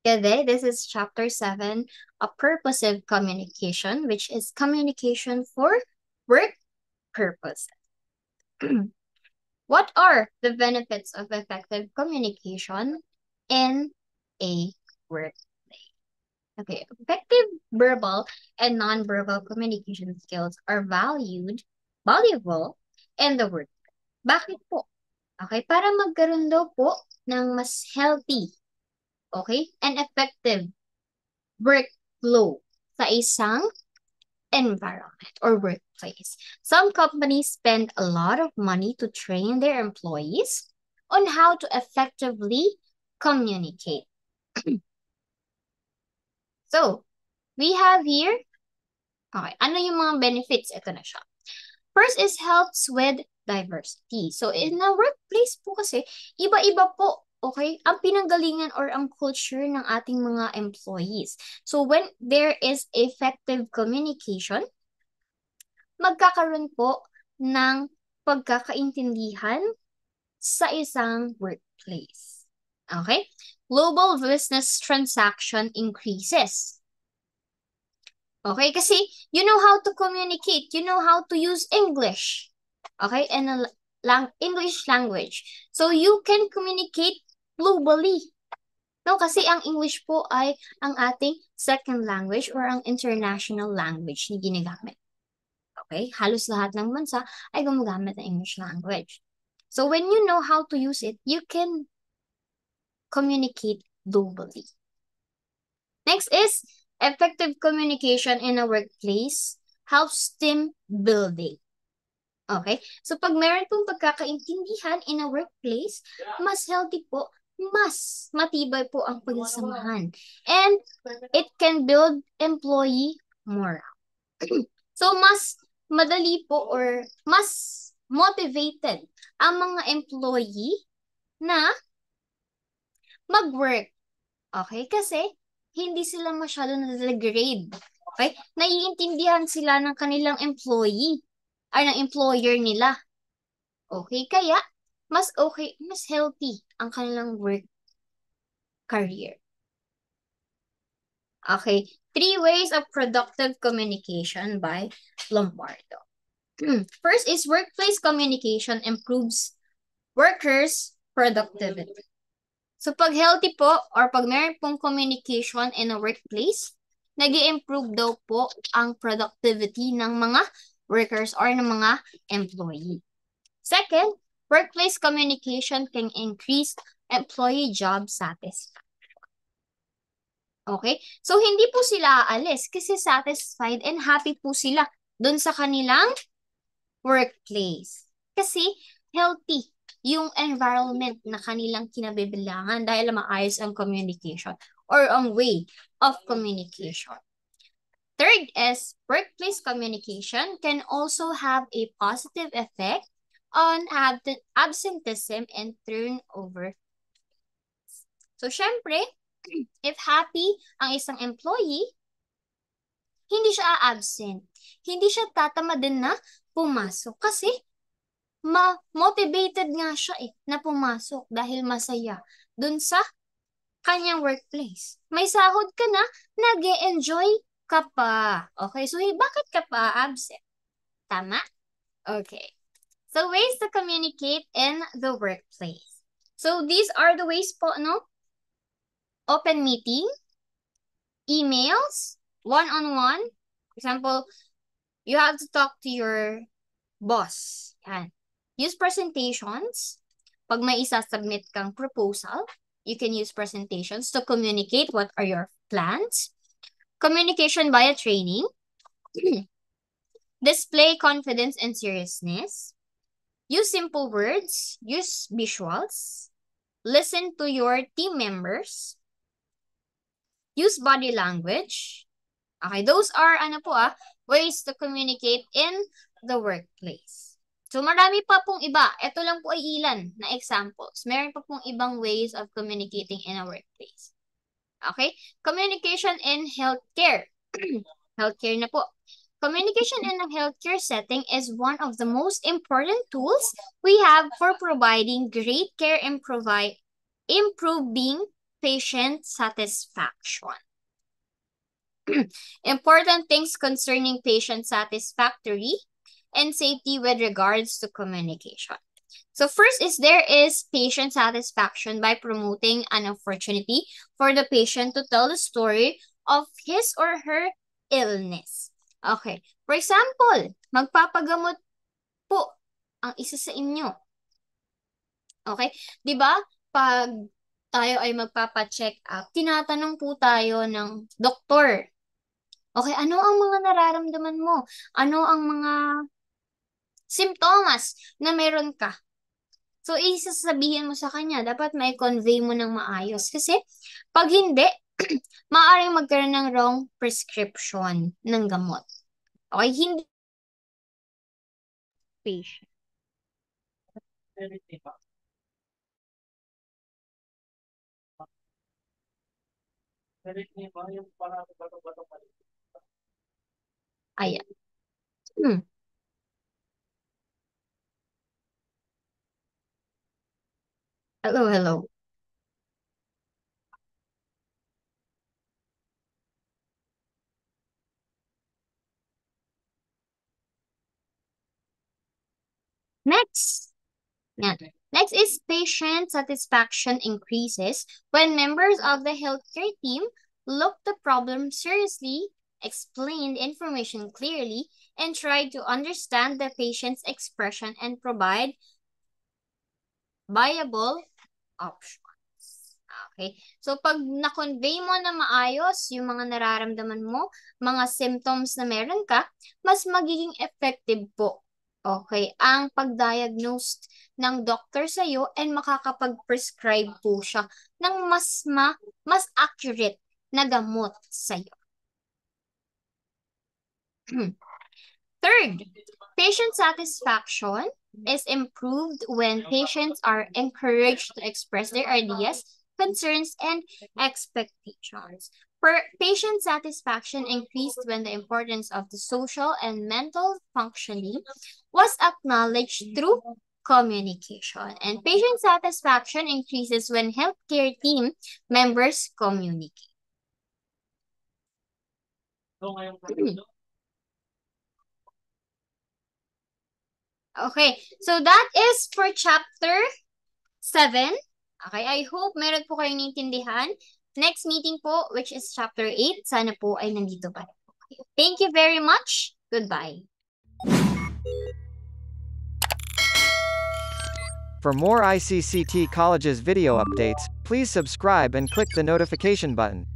Good day. This is chapter 7, a purposive communication, which is communication for work purposes. What are the benefits of effective communication in a workplace? Okay, effective verbal and non-verbal communication skills are valuable in the work. Bakit po? Okay, para magkaroon daw po ng mas healthy, okay, and effective workflow sa isang environment or workplace. Some companies spend a lot of money to train their employees on how to effectively communicate. So, we have here, okay, ano yung mga benefits? Ito na siya. First is helps with diversity. So, in a workplace po kasi, iba-iba po, okay, ang pinanggalingan or ang culture ng ating mga employees. So, when there is effective communication, magkakaroon po ng pagkakaintindihan sa isang workplace. Okay? Global business transaction increases. Okay? Kasi you know how to communicate. You know how to use English. Okay? And English language. So you can communicate globally. No, kasi ang English po ay ang ating second language or ang international language na ginagamit. Okay? Halos lahat ng bansa ay gumagamit ng English language. So when you know how to use it, you can communicate globally. Next is effective communication in a workplace helps team building. Okay? So pag meron pong pagkakaintindihan in a workplace, mas healthy po, mas matibay po ang pagsasamahan. And it can build employee morale. So mas madali po or mas motivated ang mga employee na mag-work. Okay? Kasi hindi sila masyado na-degrade. Okay? Naiintindihan sila ng kanilang employee ay ng employer nila. Okay? Kaya mas okay, mas healthy ang kanilang work career. Okay. 3 ways of productive communication by Lombardo. First is workplace communication improves workers' productivity. So pag healthy po or pag meron pong communication in a workplace, nag-i-improve daw po ang productivity ng mga workers or ng mga employee. Second, workplace communication can increase employee job satisfaction. Okay? So hindi po sila aalis kasi satisfied and happy po sila dun sa kanilang workplace. Kasi healthy yung environment na kanilang kinabibilangan dahil maayos ang communication or ang way of communication. Third is workplace communication can also have a positive effect on absenteeism and turnover. So, syempre, if happy ang isang employee, hindi siya absent. Hindi siya tatamad din na pumasok kasi motivated nga siya na pumasok dahil masaya dun sa kanyang workplace. May sahod ka na, nag-e-enjoy ka pa. Okay, so bakit ka pa absent? Tama? Okay. So ways to communicate in the workplace. So these are the ways po, no? Open meeting, emails, one-on-one. For example, you have to talk to your boss. Yan. Use presentations. Pag may isa-submit kang proposal, you can use presentations to communicate what are your plans. Communication via training. Display confidence and seriousness. Use simple words. Use visuals. Listen to your team members. Use body language. Okay, those are ways to communicate in the workplace. So, marami pa pong iba. Ito lang po ay ilan na examples. Meron pa pong ibang ways of communicating in a workplace. Okay? Communication in healthcare. Healthcare na po. Communication in a healthcare setting is one of the most important tools we have for providing great care and improving patient satisfaction. Important things concerning patient satisfactory and safety with regards to communication. So first is there is patient satisfaction by promoting an opportunity for the patient to tell the story of his or her illness. Okay. For example, magpapagamot po ang isa sa inyo. Okay? 'Di ba? Pag tayo ay magpapa-check up, tinatanong po tayo ng doktor. Okay, ano ang mga nararamdaman mo? Ano ang mga simptomas na meron ka? So, isasabihin mo sa kanya, dapat may convey mo ng maayos. Kasi, pag hindi, maaaring magkaroon ng wrong prescription ng gamot. Okay, hindi patient. Ayan. Hmm. Hello, hello. Next. Yan. Next is patient satisfaction increases when members of the healthcare team look the problem seriously, explain the information clearly, and try to understand the patient's expression and provide viable options. Okay? So, pag na-convey mo na maayos yung mga nararamdaman mo, mga symptoms na meron ka, mas magiging effective po. Okay? Ang pag-diagnose ng doctor sa'yo and makakapag-prescribe po siya ng mas accurate na gamot sa'yo. Third, patient satisfaction is improved when patients are encouraged to express their ideas, concerns, and expectations. Patient satisfaction increased when the importance of the social and mental functioning was acknowledged through communication. And patient satisfaction increases when healthcare team members communicate. Okay, so that is for chapter 7. Okay, I hope meron po kayong naintindihan. Next meeting po, which is chapter 8, sana po ay nandito pa. Thank you very much. Goodbye. For more ICCT College's video updates, please subscribe and click the notification button.